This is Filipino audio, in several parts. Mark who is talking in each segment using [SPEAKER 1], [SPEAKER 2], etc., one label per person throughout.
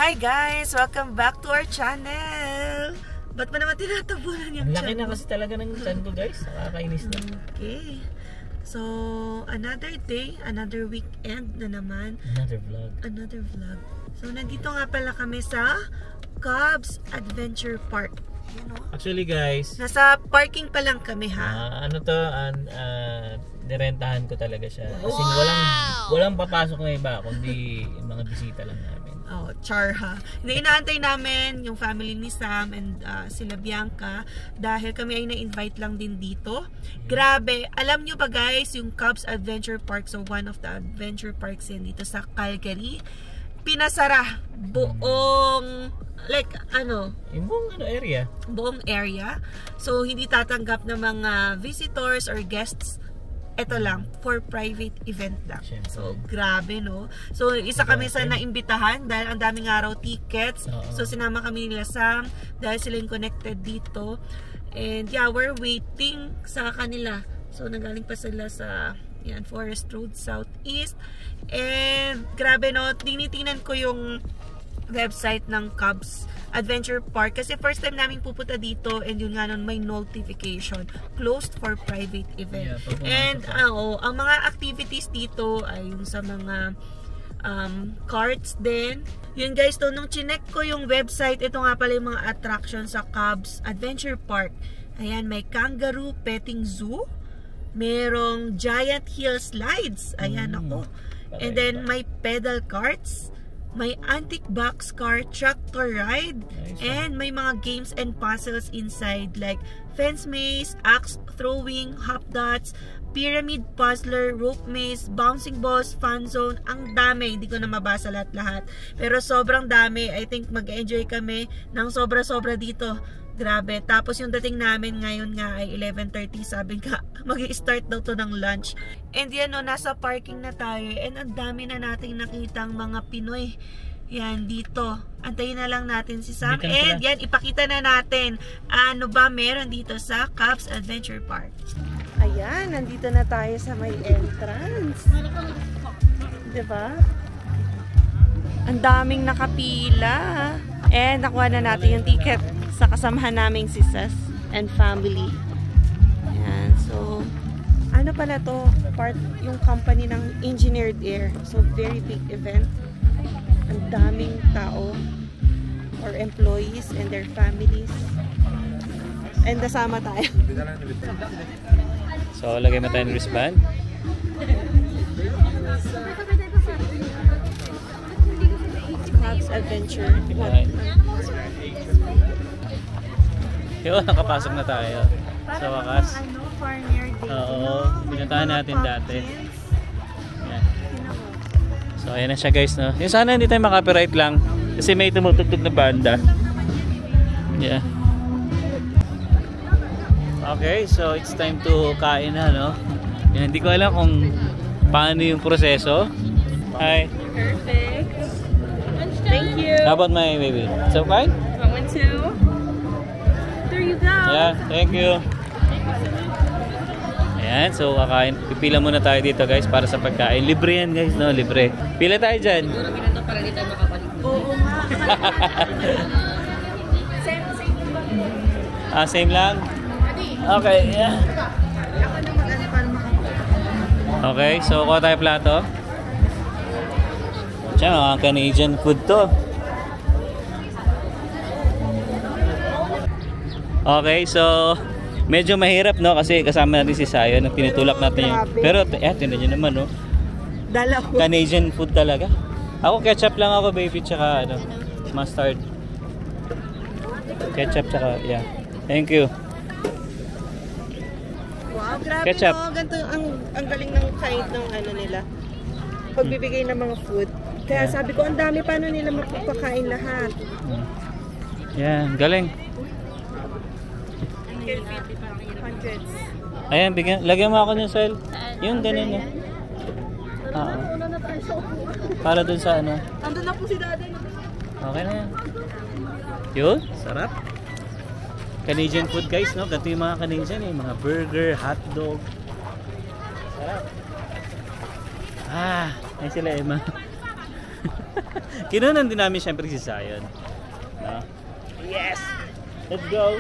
[SPEAKER 1] Hi guys! Welcome back to our channel! Ba't ba naman tinatabunan yung
[SPEAKER 2] laki na kasi talaga ng chan ko guys. Nakakainis na.
[SPEAKER 1] Okay. So, another day, another weekend na naman. Another vlog. So, nandito nga pala kami sa Cubs Adventure Park. You know?
[SPEAKER 2] Actually guys,
[SPEAKER 1] nasa parking pa lang kami ha.
[SPEAKER 2] Nirentahan ko talaga siya. Kasi walang papasok na iba kundi mga bisita lang namin.
[SPEAKER 1] Oh, char ha. Inaantay namin yung family ni Sam and sila Bianca dahil kami ay na-invite lang din dito. Grabe, alam nyo ba guys, yung Cubs Adventure Park, so one of the adventure parks yan dito sa Calgary, pinasara buong buong area. So hindi tatanggap ng mga visitors or guests. Ito lang, for private event lang. So, grabe, no? So, isa kami sa naimbitahan dahil ang daming araw tickets. So, sinama kami nila Sam dahil sila yung connected dito. And yeah, we're waiting sa kanila. So, nanggaling pa sila sa Forest Road Southeast. And, grabe, no? Tinitingnan ko yung website ng Cubs Adventure Park kasi first time namin pupunta dito and yun nga nun may notification closed for private event. And ang mga activities dito ay yung sa mga carts din. Yun guys, to nung chinek ko yung website, ito nga pala yung mga attraction sa Cubs Adventure Park. Ayan, may kangaroo petting zoo, merong giant hill slides, ayan ako. And then may pedal carts, may antique box car, tractor ride, and may mga games and puzzles inside like fence maze, axe throwing, hop dots, pyramid puzzler, rope maze, bouncing balls, fun zone. Ang dami, hindi ko na mabasa lahat-lahat. Pero sobrang dami. I think mag-enjoy kami ng sobra-sobra dito. Grabe. Tapos yung dating namin ngayon nga ay 11:30. Sabi nga, mag-i-start daw to ng lunch. And yan o, nasa parking na tayo. And ang dami na nating nakitang mga Pinoy. Yan, dito. Antayin na lang natin si Sam. And yan, ipakita na natin ano ba meron dito sa Cubs Adventure Park. Ayan, nandito na tayo sa may entrance. Diba? Ang daming nakapila. And nakuha na natin yung ticket sa kasamahan naming si Sas and family. Ayan, so ano pala to? Part yung company ng Engineered Air. So very big event. Ang daming tao or employees and their families. And kasama tayo.
[SPEAKER 2] So lagay mo tayo ng wristband.
[SPEAKER 1] Cubs Adventure.
[SPEAKER 2] Yun, nakapasok na tayo sa wakas. Oo, pinuntahan natin dati. Yan. So ayan na siya guys, no? Yung sana hindi tayo makapiright lang kasi may tumutugtog na banda. Yeah. Okay, so it's time to kain na, no? Yan, hindi ko alam kung paano yung proseso. Hi.
[SPEAKER 3] Perfect. Thank you.
[SPEAKER 2] How about my baby? It's okay?
[SPEAKER 3] One, two. There you go.
[SPEAKER 2] Yeah, thank you. Ayan, so kakain. Pipila muna tayo dito guys para sa pagkain. Libre yan guys, no? Libre. Pila tayo dyan.
[SPEAKER 1] Oo nga.
[SPEAKER 2] Same lang? Okay, yeah. Okay, so kuha tayo plato. Diyan, mga Canadian food to. Okay, so medyo mahirap, no? Kasi kasama natin si Sayo na tinutulak natin yung... Pero, tinan nyo naman, no? Canadian food talaga. Ako, ketchup lang ako, baby, tsaka, mustard. Ketchup, tsaka, yeah. Thank you.
[SPEAKER 1] Wow, grabe,
[SPEAKER 2] Ketchup.
[SPEAKER 1] no? Ganito ang galing ng kind ng nila. Pagbibigay ng mga food. Kaya sabi ko, ang dami paano nila mapapakain lahat.
[SPEAKER 2] Yeah, galing.
[SPEAKER 1] Hundreds.
[SPEAKER 2] Ayan, lagyan mo ako ng cell. Yung ganun, no? Para dun sa ano.
[SPEAKER 1] Andun na po si Daddy.
[SPEAKER 2] Okay na yan. Yun, sarap. Canadian food guys, no? Ganito yung mga Canadian, eh. Mga burger, hotdog. Sarap. Ay sila Emma. Kinunan din namin syempre si Zion. No? Yes! Let's go!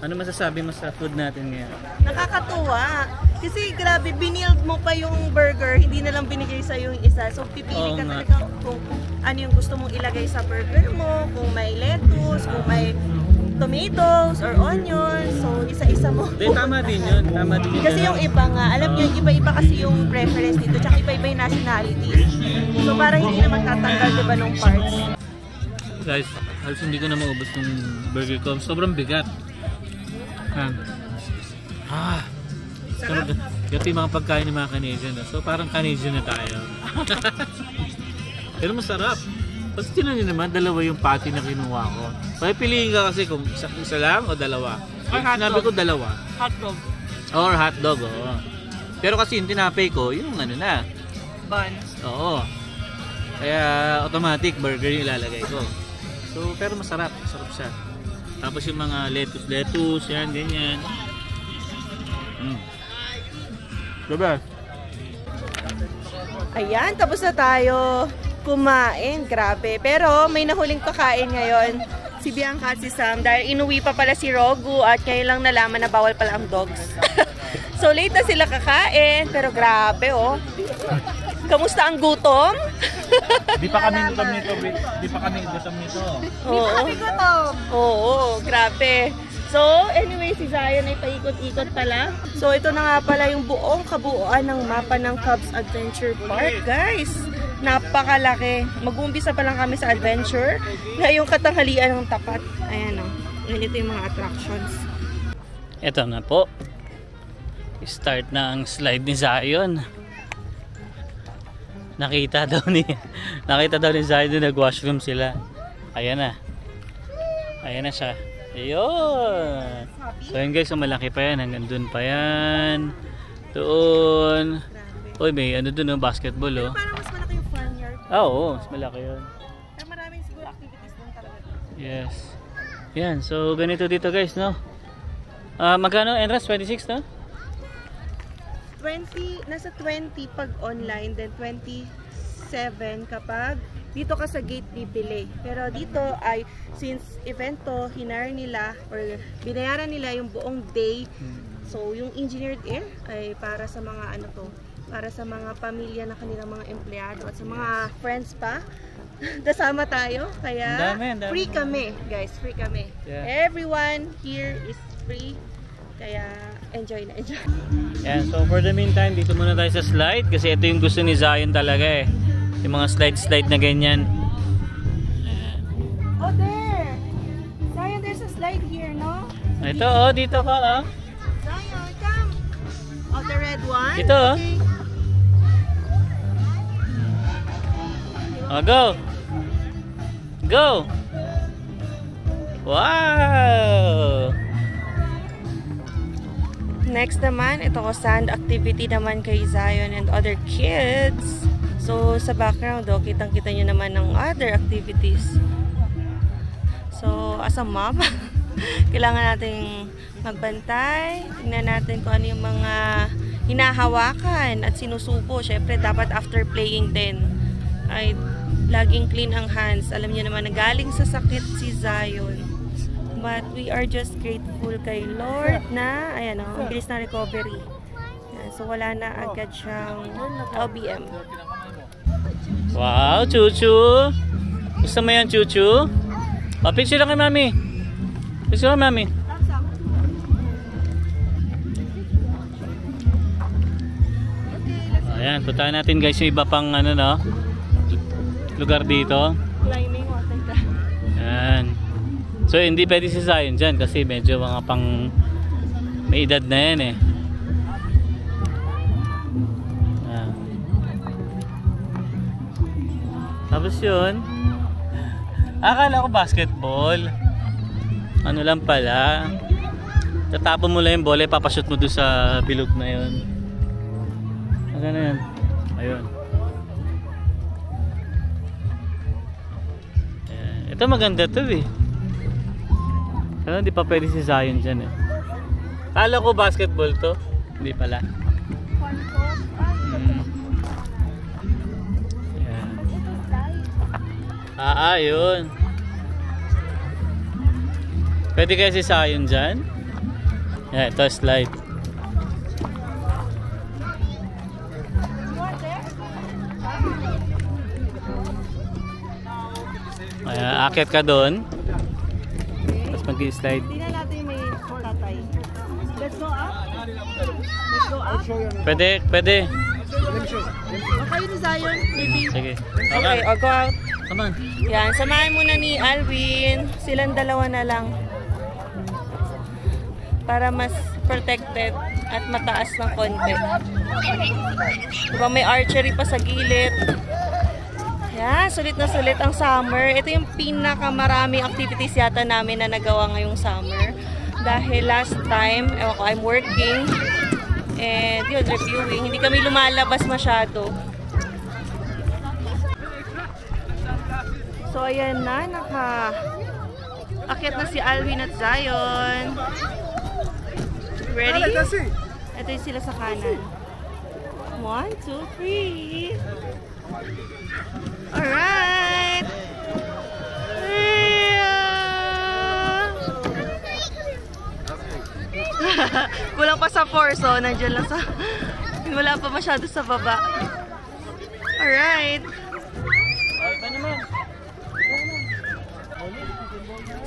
[SPEAKER 2] Ano masasabi mo sa food natin ngayon?
[SPEAKER 1] Nakakatuwa. Kasi grabe, binild mo pa yung burger, hindi na lang binigay sa yung isa. So pipili ka talaga kung ano yung gusto mong ilagay sa burger mo, kung may lettuce, kung may tomatoes or onions. So isa-isa mo.
[SPEAKER 2] Tama din yun. Tama din yun.
[SPEAKER 1] Kasi yung iba nga, alam niyo, iba-iba kasi yung preference dito, tsaka iba-iba yung nationalities. So para hindi na magtatanggal, diba, ng parts.
[SPEAKER 2] Guys, halos hindi ko na maubos yung burger ko. Sobrang bigat.
[SPEAKER 1] Sarap.
[SPEAKER 2] Ito yung mga pagkain ng mga Canadian. So parang Canadian na tayo. Pero masarap. Kasi tinan nyo naman, dalawa yung patty na kinuha ko. May piliin ka kasi kung isa lang o dalawa. Sinabi ko dalawa.
[SPEAKER 1] Hotdog.
[SPEAKER 2] Or hotdog, oo. Pero kasi yung tinapay ko, yung ano na.
[SPEAKER 1] Bun.
[SPEAKER 2] Oo. Kaya automatic burger yung ilalagay ko. So, pero masarap. Masarap siya. Tapos yung mga lettuce, yan, ganyan. Diba?
[SPEAKER 1] Ayan, tapos na tayo kumain. Grabe. Pero may nahuling pakain ngayon. Si Bianca at si Sam. Dahil inuwi pa pala si Rogu at ngayon lang nalaman na bawal pala ang dogs. So late na sila kakain. Pero grabe, oh. Kamusta ang gutom?
[SPEAKER 2] Di pa kami gutom nito. Di pa kami gutom nito.
[SPEAKER 1] Oo, grabe. So, anyway, si Zion ay paikot-ikot pala. So, ito na nga pala yung buong kabuuan ng mapa ng Cubs Adventure Park, guys. Napakalaki. Mag-uumpisa pa lang kami sa adventure. Ngayong katanghalian ng tapat. Ayan o. Ito yung mga attractions.
[SPEAKER 2] Ito na po. Start na ang slide ni Zion. Nakita daw ni Zion na nag-washroom sila. Ayan na. Ayan na siya. Ayun. So yun guys, so malaki pa yan. Hanggang dun pa yan. Doon. Uy, may ano dun, basketball, oh.
[SPEAKER 1] Parang mas malaki yung fun yard.
[SPEAKER 2] Oo, mas malaki yun.
[SPEAKER 1] Pero maraming siguro activities dun talaga.
[SPEAKER 2] Yes. Yan, so ganito dito guys, no? Magkano entrance? 26, no?
[SPEAKER 1] 20, nasa 20 pag online, then 27 kapag dito ka sa gate bibili. Pero dito ay, since event to, hinire nila or binayaran nila yung buong day. So, yung engineered air ay para sa mga ano to, para sa mga pamilya na kanilang mga empleyado at sa mga friends pa. Kasama tayo, kaya
[SPEAKER 2] dami.
[SPEAKER 1] Free kami, guys, free kami.
[SPEAKER 2] Yeah.
[SPEAKER 1] Everyone here is free. Kaya enjoy na enjoy.
[SPEAKER 2] Yan, so for the meantime, dito muna tayo sa slide kasi ito yung gusto ni Zion talaga eh. Yung mga slide na ganyan.
[SPEAKER 1] Oh, there! Zion, there's a slide here, no?
[SPEAKER 2] Ito, oh, dito ka, oh.
[SPEAKER 1] Zion, come! Oh, the red one?
[SPEAKER 2] Dito, oh.
[SPEAKER 1] Okay.
[SPEAKER 2] Oh, go! Go! Wow!
[SPEAKER 1] Next naman, ito ko sand activity naman kay Zion and other kids. So, sa background, oh, kitang-kita nyo naman ng other activities. So, as a mom, kailangan nating magbantay. Tingnan natin kung ano yung mga hinahawakan at sinusubo. Siyempre, dapat after playing din ay laging clean ang hands. Alam niyo naman na galing sa sakit si Zion. But we are just grateful kay Lord na, ayan o, ang bilis na recovery. So, wala na agad siyang LBM.
[SPEAKER 2] Wow, Chuchu! Gusto mo yan, Chuchu? Picture lang kay Mami. Picture lang, Mami. Ayan, puntahan natin guys yung iba pang ano, no? Lugar dito.
[SPEAKER 1] Climbing, water ka.
[SPEAKER 2] Ayan. So, hindi pwede si Zion dyan kasi medyo mga pang may edad na yan eh. Tapos yun, akala ko basketball. Ano lang pala, tatapon mo lang yung bola, papashoot mo doon sa bilog na yun. Ano na yun? Ayun. Ito maganda to eh. Pero hindi pa pwede si Zion dyan eh. Akala ko basketball to, hindi pala. Yun. Pwede kaya si Sayon dyan? Yan, ito slide. Ayan, akit ka doon. Tapos mag-slide.
[SPEAKER 1] Tingnan natin yung may tatay. Let's go up. Let's go up.
[SPEAKER 2] Pwede.
[SPEAKER 1] Okay ni Zion, maybe.
[SPEAKER 2] Sige.
[SPEAKER 1] Okay, I'll go out.
[SPEAKER 2] Come on.
[SPEAKER 1] Yan, samahan muna ni Alvin. Silang dalawa na lang. Para mas protected at mataas ng konti. Diba may archery pa sa gilid. Yan, sulit na sulit ang summer. Ito yung pinakamaraming activities yata namin na nagawa ngayong summer. Dahil last time, I'm working. And yun, reviewing. Hindi kami lumalabas masyado. So, ayan na. Akyat na si Alvin at Zion. Ready? Ito yung sila sa kanan. 1, 2, 3. Alright! Kulang pa sa 4, so nandiyan lang sa... Wala pa masyado sa baba. Alright!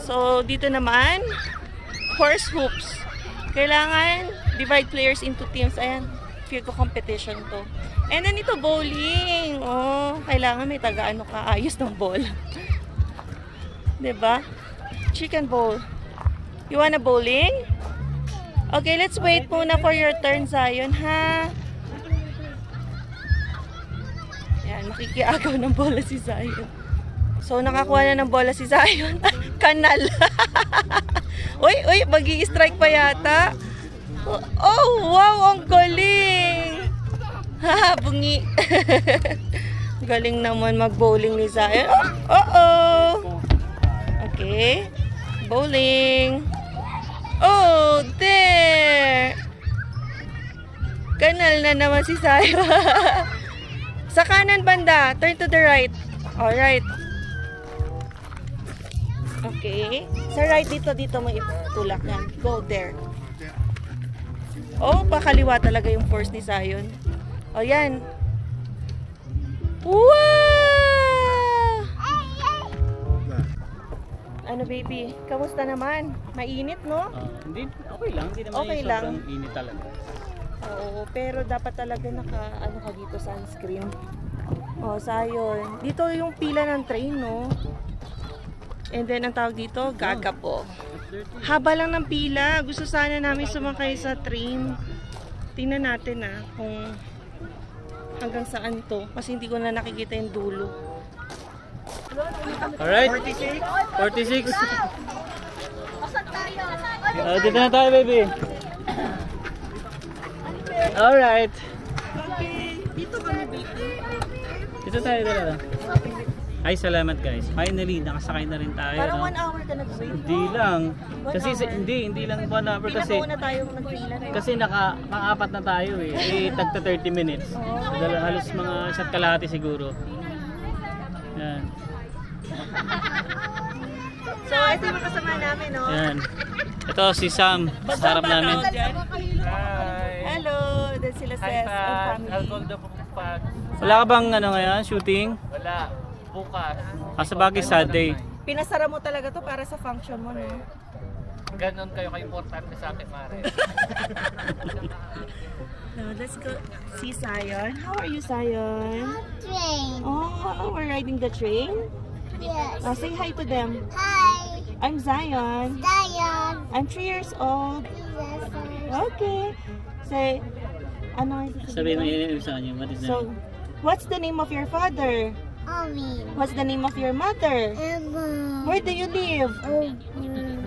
[SPEAKER 1] So, dito naman, horse hoops. Kailangan divide players into teams. Ayan, feel ko competition to. And then ito, bowling. Oh, kailangan may taga-ano ka, ayos ng ball. Diba? Chicken bowl. You wanna bowling? Okay, let's wait muna for your turn, Zion, ha? Yan, makikiagaw ng bola si Zion. So, nakakuha na ng bola si Zion. Kanal. Uy, magi-strike pa yata. Oh, wow, ang galing. Haha, bungi. Galing naman mag-bowling ni Zion. Oh. Okay. Bowling. Oh, there. Kanal na naman si Zion. Sa kanan banda, turn to the right. Alright. Okay. Sa right dito mo itulak yan. Go there. Oh, pakaliwa talaga yung force ni Zion. O yan. Wow! Ano baby? Kamusta naman? Mainit, no?
[SPEAKER 2] Hindi, okay lang. Hindi naman
[SPEAKER 1] okay
[SPEAKER 2] yung
[SPEAKER 1] lang.
[SPEAKER 2] sobrang init talaga.
[SPEAKER 1] Oo, pero dapat talaga ano ka dito, sunscreen. Oh, Zion. Dito yung pila ng train, no? And then, ang tawag dito, gaga po. Haba lang ng pila. Gusto sana namin sumakay sa train. Tingnan natin kung hanggang saan to. Kasi hindi ko na nakikita yung dulo.
[SPEAKER 2] Alright. 46. Dito na tayo, baby. Alright.
[SPEAKER 1] Okay. Dito kami, baby.
[SPEAKER 2] Dito tayo dala. Ay, salamat guys. Finally, nakasakay na rin tayo.
[SPEAKER 1] Parang 1 hour ka nag-wait.
[SPEAKER 2] Hindi lang. Kasi
[SPEAKER 1] hour.
[SPEAKER 2] hindi lang 1 hour kasi
[SPEAKER 1] Pinakauna tayong nagpila.
[SPEAKER 2] kasi naka-apat na tayo eh. Tagta 30 minutes. Halos mga isa't kalahati siguro. Yan.
[SPEAKER 1] So, ito yung kasama namin, no?
[SPEAKER 2] Yan. Ito si Sam sa harap namin.
[SPEAKER 1] Hello, then sila Ses and family.
[SPEAKER 2] Wala ka bang ngayon, shooting?
[SPEAKER 4] Wala. Bukas.
[SPEAKER 2] Sa bagay Sunday.
[SPEAKER 1] Pinasara mo talaga to para sa function mo, no?
[SPEAKER 4] Ganon kayo ka-importante sa akin, Mare.
[SPEAKER 1] Now, let's go see Zion. How are you, Zion?
[SPEAKER 5] Train.
[SPEAKER 1] Oh, we're riding the train?
[SPEAKER 5] Yes.
[SPEAKER 1] Say hi to them.
[SPEAKER 5] Hi.
[SPEAKER 1] I'm Zion.
[SPEAKER 5] Zion.
[SPEAKER 1] I'm 3 years old.
[SPEAKER 5] Yes.
[SPEAKER 1] Okay. Say, ano yung
[SPEAKER 2] Sabihin mo yun sa kanya. What is that?
[SPEAKER 1] So, what's the name of your father?
[SPEAKER 5] Omi.
[SPEAKER 1] What's the name of your mother?
[SPEAKER 5] Emma.
[SPEAKER 1] Where do you live?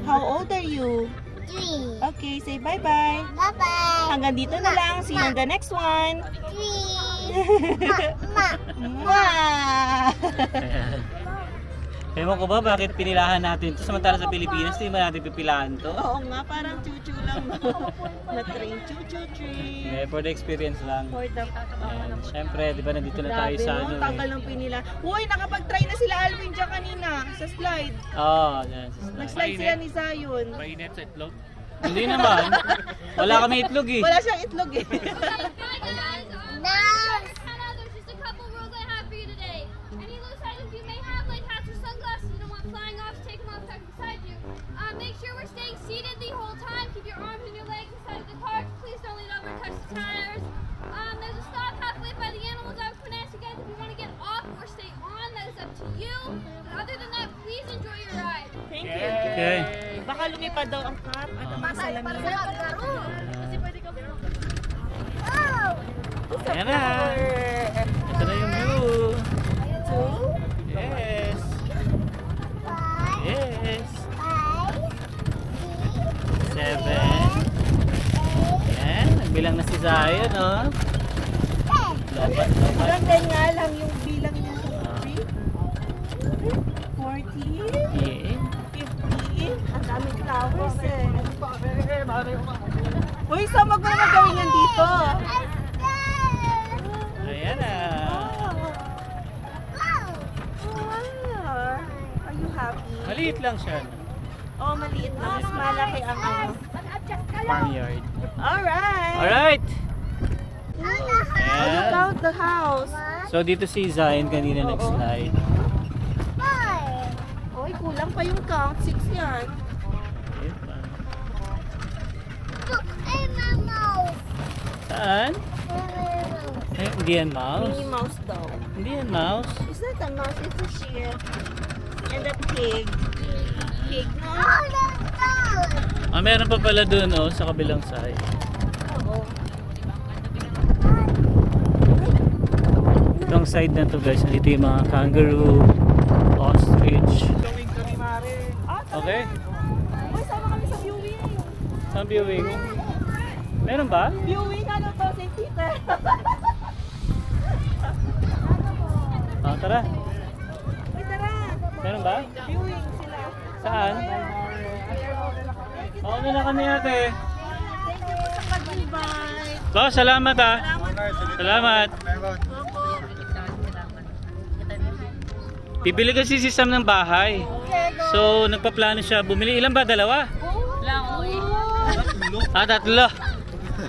[SPEAKER 1] How old are you?
[SPEAKER 5] 3.
[SPEAKER 1] Okay, say bye-bye.
[SPEAKER 5] Bye-bye.
[SPEAKER 1] Hanggang dito na lang. See you in the next one.
[SPEAKER 5] 3. Ma.
[SPEAKER 1] Mwah!
[SPEAKER 2] Ewan ko ba bakit pinilahan natin ito? Samantala sa Pilipinas, hindi ba natin pipilahan to?
[SPEAKER 1] Oo nga, parang chuchu lang. Na-train, chuchu-tree.
[SPEAKER 2] Yeah, for the experience lang.
[SPEAKER 1] For the...
[SPEAKER 2] Siyempre, di ba nandito na tayo sa ano
[SPEAKER 1] Tagal ng pinila. Uy, nakapag-try na sila Alvin dyan kanina sa slide.
[SPEAKER 2] Oo, yan.
[SPEAKER 1] Nag-slide sila ni Zion.
[SPEAKER 4] Mainit sa itlog.
[SPEAKER 2] Hindi naman. Wala kami itlog eh.
[SPEAKER 1] Wala siyang itlog eh.
[SPEAKER 5] There's
[SPEAKER 6] just a couple rules I have for you today. Any loose items you may have, like hats or sunglasses, you don't want flying off, take them off tucked beside you. Make sure we're staying seated the whole time. Keep your arms and your legs inside of the car. Please don't lean over and touch the tires. There's a stop halfway by the animals. I would ask you guys if you want to get off or stay on. That is up to you. But other than that, please enjoy your ride.
[SPEAKER 1] Thank you.
[SPEAKER 2] Okay.
[SPEAKER 1] Baka lumipad daw ang car at ang salamin. Kasi pwede ka
[SPEAKER 2] Ayan na. Ito na yung view. Yes. Yes. 7. Ayan. Nagbilang na si Zion, oh. Lobat.
[SPEAKER 1] Hanggang nga lang yung bilang niya sa 40,
[SPEAKER 2] Yeah.
[SPEAKER 1] 50, ang daming flowers eh. Uy, saan mo naman gawin yan dito?
[SPEAKER 2] Ayan na.
[SPEAKER 1] Are you happy?
[SPEAKER 2] Maliit lang siya.
[SPEAKER 1] Oh, maliit lang. Mas malaki ang ano.
[SPEAKER 2] Farmyard.
[SPEAKER 1] Alright!
[SPEAKER 2] Alright.
[SPEAKER 1] Look
[SPEAKER 2] Ayan.
[SPEAKER 1] out the house.
[SPEAKER 2] So dito si Zion kanina nag-slide.
[SPEAKER 1] Uy, kulang pa yung count. 6 yan.
[SPEAKER 2] Saan? Eh, hindi yan mouse.
[SPEAKER 1] Minnie Mouse daw.
[SPEAKER 2] Hindi yan mouse.
[SPEAKER 1] It's not a mouse, it's a sheep. And a pig. Pig, no?
[SPEAKER 2] Ah, meron pa pala dun, oh, sa kabilang side.
[SPEAKER 1] Oo.
[SPEAKER 2] Itong side na to guys, dito yung mga kangaroo, ostrich. Okay?
[SPEAKER 1] Uy, sama kami sa viewing.
[SPEAKER 2] Saan viewing? Meron ba?
[SPEAKER 1] Viewing, ano to? St. Peter.
[SPEAKER 2] Ah, tara.
[SPEAKER 1] Uy, tara.
[SPEAKER 2] Meron ba?
[SPEAKER 1] Viewing sila.
[SPEAKER 2] Saan? Oo na kami ate.
[SPEAKER 1] Thank you po sa pag-invite.
[SPEAKER 2] Ba, salamat ah. Salamat. Bibili kasi si Sam ng bahay. So, nagpaplano siya. Bumili. Ilan ba? Dalawa? Ah, tatlo.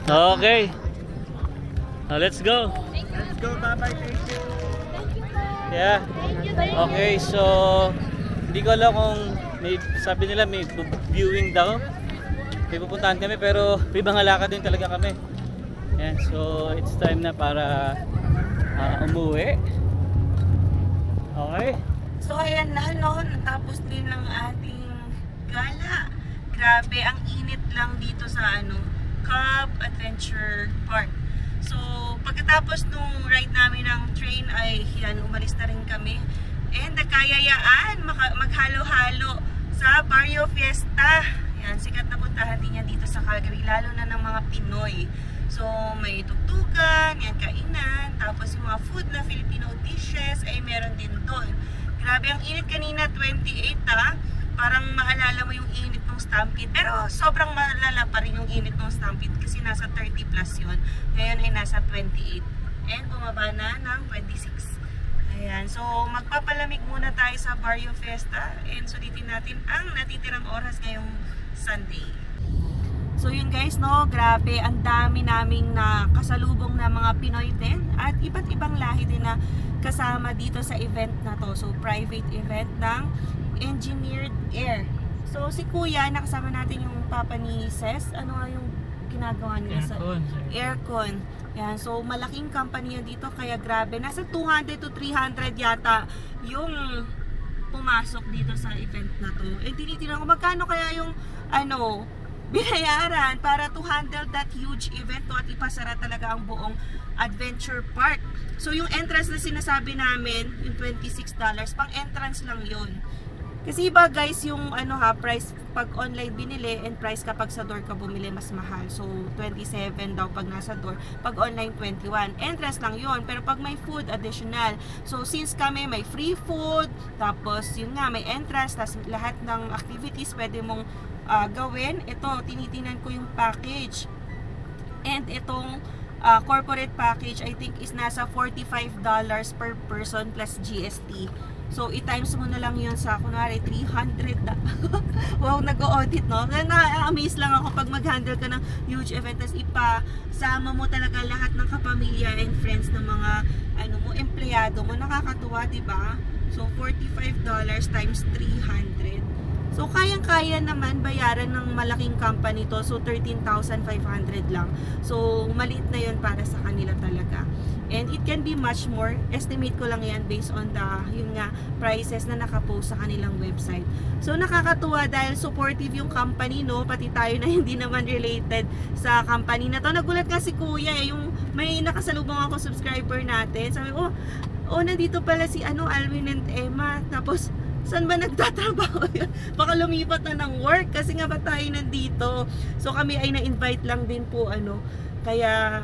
[SPEAKER 2] Okay. Let's go.
[SPEAKER 4] Let's go, bye-bye, thank you.
[SPEAKER 2] Yeah. Okay, so hindi ko alam kung sabi nila may viewing daw. May pupuntahan kami pero may bangalakad din talaga kami. Yan, so it's time na para umuwi. Okay.
[SPEAKER 1] So ayan na, no, natapos din ng ating gala. Grabe, ang init lang dito sa Cub Adventure Park. So pagkatapos nung ride namin ng train ay yan, umalis na rin kami. And nagkayayaan maghalo-halo sa Barrio Fiesta. Yan, sikat na puntahan din yan dito sa Calgary, lalo na ng mga Pinoy. So may tugtugan, yan, kainan, tapos yung mga food na Filipino dishes ay meron din doon. Grabe ang init kanina, 28 parang maalala mo yung init ng Stampede, pero sobrang malala pa rin yung init ng Stampede kasi nasa 30 plus yun. Ngayon ay nasa 28 and bumaba na ng 26. Ayan, so magpapalamig muna tayo sa Barrio Fiesta and sulitin natin ang natitirang oras ngayong Sunday. So yun guys, no, grabe, ang dami naming na kasalubong na mga Pinoy din at iba't ibang lahi din na kasama dito sa event na to. So private event ng Engineered Air. So si Kuya, nakasama natin yung papa ni Ses. Ano nga yung ginagawa nila sa aircon. Yan, so malaking company yan dito kaya grabe. Nasa 200 to 300 yata yung pumasok dito sa event na to. Eh tinitingnan ko magkano kaya yung binayaran para to handle that huge event to at ipasara talaga ang buong adventure park. So yung entrance na sinasabi namin, yung $26, pang entrance lang yun. Kasi iba guys yung price pag online binili and price kapag sa door ka bumili mas mahal. So 27 daw pag nasa door, pag online 21. Entrance lang yun, pero pag may food additional. So since kami may free food, tapos yun nga may entrance, tapos lahat ng activities pwede mong gawin. Ito, tinitingnan ko yung package. And itong corporate package I think is nasa $45 per person plus GST. So, i-times mo na lang yun sa, kunwari, 300 na. Wow, nag-audit, no? Na-amaze lang ako pag mag-handle ka ng huge event. Tapos ipasama mo talaga lahat ng kapamilya and friends ng mga, empleyado mo. Nakakatuwa, diba? So, $45 times 300. So, kayang-kaya naman bayaran ng malaking company to. So, 13,500 lang. So, maliit na yun para sa kanila talaga. And it can be much more. Estimate ko lang yan based on the, prices na nakapost sa kanilang website. So, nakakatuwa dahil supportive yung company, no? Pati tayo na hindi naman related sa company na to. Nagulat nga si Kuya, yung may nakasalubong ako subscriber natin. Sabi ko, nandito pala si Alvin and Emma. Tapos, saan ba nagtatrabaho yun? Baka lumipat na ng work kasi nga ba tayo nandito. So kami ay na-invite lang din po kaya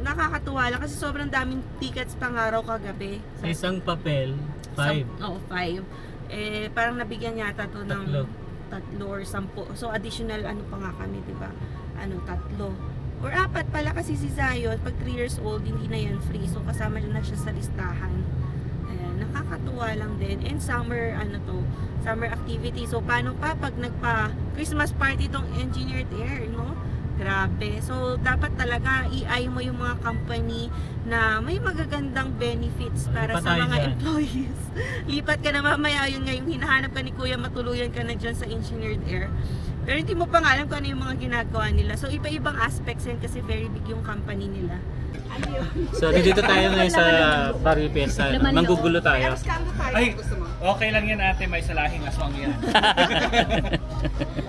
[SPEAKER 1] nakakatuwa lang kasi sobrang daming tickets pangaraw kagabi.
[SPEAKER 2] Sa isang papel, 5.
[SPEAKER 1] 5. Parang nabigyan yata to ng 3 or 10. So additional pa nga kami, 'di ba? 3 or 4 pala kasi si Zion pag 3 years old hindi na yan free. So kasama na siya sa listahan. Nakakatuwa lang din. And summer summer activity. So paano pa pag Christmas party tong Engineered Air, no? Grabe. So dapat talaga i-eye mo yung mga company na may magagandang benefits para sa mga employees. Lipat ka na mamaya, yun nga yung hinahanap ka ni Kuya, matuluyan ka na dyan sa Engineered Air. Pero hindi mo pa nga alam kung ano yung mga ginagawa nila. So iba-ibang aspects yan kasi very big yung company nila.
[SPEAKER 2] So, dito tayo ngayon sa Barrio Fiesta. Manggugulo tayo.
[SPEAKER 4] Ay, okay lang yan ate, may salahing aswang yan.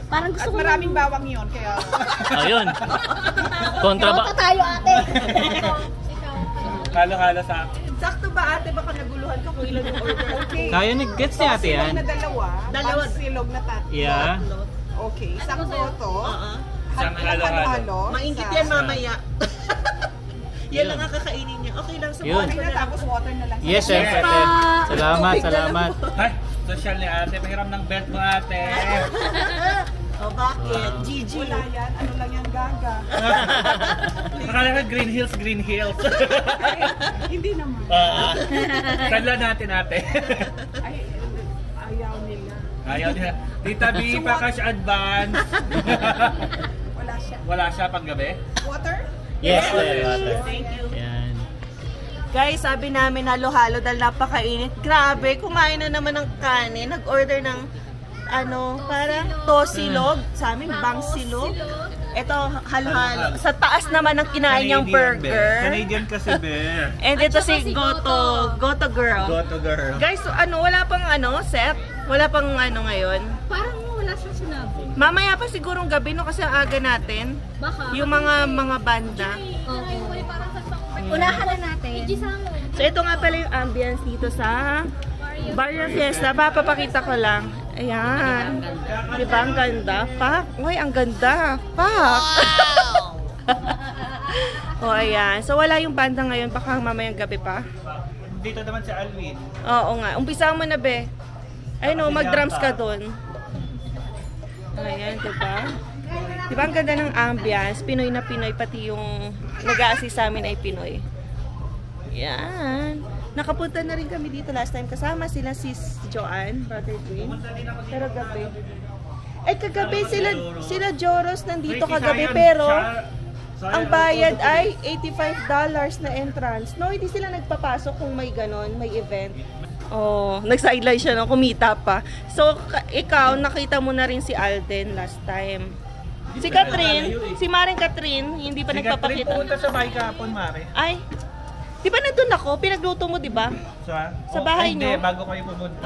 [SPEAKER 3] Parang gusto
[SPEAKER 7] ko maraming bawang yun, kaya...
[SPEAKER 2] Ayun. Kontra
[SPEAKER 5] tayo ate.
[SPEAKER 4] Halo-halo sa akin.
[SPEAKER 1] Sakto ba ate? Baka naguluhan ka kung ilan yung order.
[SPEAKER 7] Okay.
[SPEAKER 2] Kaya nag-gets ni ate yan.
[SPEAKER 7] Silog na dalawa. Silog na tatlo.
[SPEAKER 2] Yeah.
[SPEAKER 7] Okay, isang boto.
[SPEAKER 4] Isang halo-halo.
[SPEAKER 1] Maingit yan mamaya. Yan lang ang kakainin niya. Okay lang sa
[SPEAKER 7] water na, tapos water na lang.
[SPEAKER 2] Yes, syempre. Salamat.
[SPEAKER 4] Ay, social ni ate. Pahiram ng belt mo ate.
[SPEAKER 1] Bakit? Gigi.
[SPEAKER 7] Wala yan. Ano lang yan, gaga.
[SPEAKER 4] Nakala ka Green Hills.
[SPEAKER 7] Hindi naman.
[SPEAKER 4] Kadla natin ate.
[SPEAKER 7] Ay,
[SPEAKER 4] ayaw nila. Tita B, pa-cash advance. Wala siya panggabi?
[SPEAKER 7] Water?
[SPEAKER 2] Yes, water.
[SPEAKER 1] Thank you.
[SPEAKER 2] Yan.
[SPEAKER 1] Guys, sabi namin halo-halo dahil napakainit. Grabe, kumain na naman ng kanin. Nag-order ng parang tosilog. Sa amin, bangsilog. Ito, halo-halo. Sa taas naman ang kinain niyang burger.
[SPEAKER 4] Canadian kasi, be.
[SPEAKER 1] And ito si Goto Girl. Guys, so, wala pang set? Wala pang ngayon?
[SPEAKER 3] Parang wala siyang sinabi.
[SPEAKER 1] Mamaya pa sigurong gabi, no? Kasi ang aga natin.
[SPEAKER 3] Baka.
[SPEAKER 1] Yung mga banda.
[SPEAKER 3] Okay. Unahan na natin.
[SPEAKER 1] So, ito nga pala yung ambience dito sa Barrio Fiesta. Papapakita ko lang. Ayan. Diba ang ganda? Pak! Uy, ang ganda! Pak! O, ayan. So, wala yung banda ngayon. Baka mamayang gabi pa.
[SPEAKER 4] Dito naman si Alvin.
[SPEAKER 1] Oo nga. Umpisahan mo na, be. Ayun o, mag-drums ka dun. Ayan, diba? Diba ang ganda ng ambience? Pinoy na Pinoy, pati yung nag-a-assist sa amin ay Pinoy. Yan. Nakapunta na rin kami dito last time. Kasama sila sis Joanne, Brother Dwayne. Pero gabi. Kagabi sila Joros nandito kagabi. Pero ang bayad ay $85 na entrance. No, hindi sila nagpapasok kung may ganon, may event. Oh, nag-sideline siya, no? Kumita pa. So, ikaw, nakita mo na rin si Alden last time. Si Catherine, si Maring Catherine, hindi pa nagpapakita. Si
[SPEAKER 4] Catherine pumunta sa bahay kahapon, Mare.
[SPEAKER 1] Ay, di ba nandun ako? Pinagluto mo, di ba?
[SPEAKER 4] Sa
[SPEAKER 1] bahay
[SPEAKER 4] niyo?
[SPEAKER 1] nyo?
[SPEAKER 4] Hindi, bago kayo pumunta.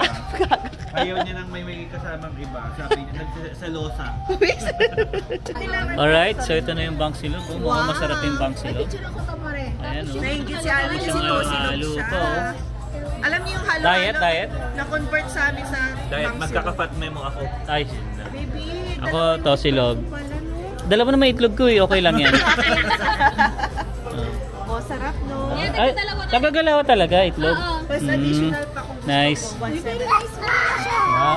[SPEAKER 4] Ayaw niya nang may kasamang iba. Sabi niya, sa losa.
[SPEAKER 2] Alright, so ito na yung bangsilog. Mukhang masarap yung bangsilog. Ayan o.
[SPEAKER 1] Nainggit si Alden kasi
[SPEAKER 2] Isang
[SPEAKER 1] tosilog
[SPEAKER 2] halo
[SPEAKER 1] siya.
[SPEAKER 2] pa o.
[SPEAKER 1] Alam niyo yung halo-halo?
[SPEAKER 2] Diet?
[SPEAKER 1] Na-convert sa amin sa
[SPEAKER 4] Diet,
[SPEAKER 1] pang
[SPEAKER 4] magkaka-fat memo ako.
[SPEAKER 2] Ay,
[SPEAKER 1] Baby,
[SPEAKER 2] ako tosilog. Dalawa na may itlog ko eh, okay lang yan.
[SPEAKER 1] Oh, sarap no?
[SPEAKER 2] Ay, tagagalawa talaga itlog.
[SPEAKER 1] Plus additional pa kung
[SPEAKER 2] Nice.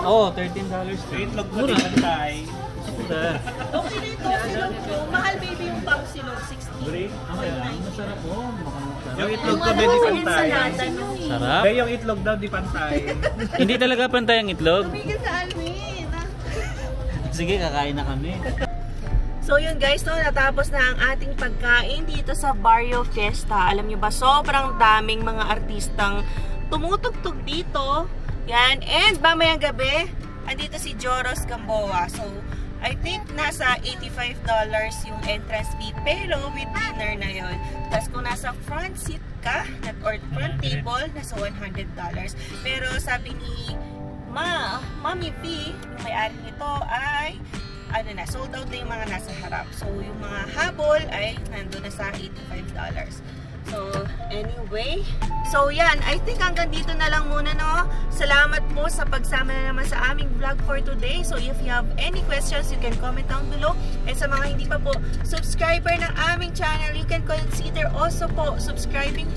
[SPEAKER 2] Oh, $13.
[SPEAKER 4] Itlog ko din pantay.
[SPEAKER 2] Mura.
[SPEAKER 1] okay na ito, silog ko. Mahal baby yung pang silog, 60.
[SPEAKER 4] Bri,
[SPEAKER 2] Okay lang. Masarap po.
[SPEAKER 4] yung itlog ko din di pantay.
[SPEAKER 2] Sarap.
[SPEAKER 4] Kaya yung itlog daw di pantay.
[SPEAKER 2] Hindi talaga pantay ang itlog.
[SPEAKER 1] Tumigil sa Alvin.
[SPEAKER 2] Sige, kakain na kami.
[SPEAKER 1] So yun guys, no, natapos na ang ating pagkain dito sa Barrio Fiesta. Alam nyo ba, sobrang daming mga artistang tumutugtog dito. Yan, and mamayang gabi, andito si Joros Gamboa. So, I think nasa $85 yung entrance fee, pero with dinner na yun. Tapos kung nasa front seat ka, or front table, nasa $100. Pero sabi ni Mami P, yung may-ari nito, ay ano na, sold out na yung mga nasa harap. So, yung mga habol ay nandun na sa $85. So, anyway. So, yan. I think hanggang dito na lang muna, no? Salamat po sa pagsama na naman sa aming vlog for today. So, if you have any questions, you can comment down below. And sa mga hindi pa po subscriber ng aming channel, you can consider also po subscribing.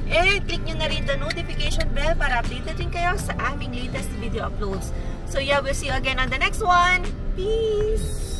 [SPEAKER 1] And click nyo na rin the notification bell para updated din kayo sa aming latest video uploads. So, yeah, we'll see you again on the next one. Peace!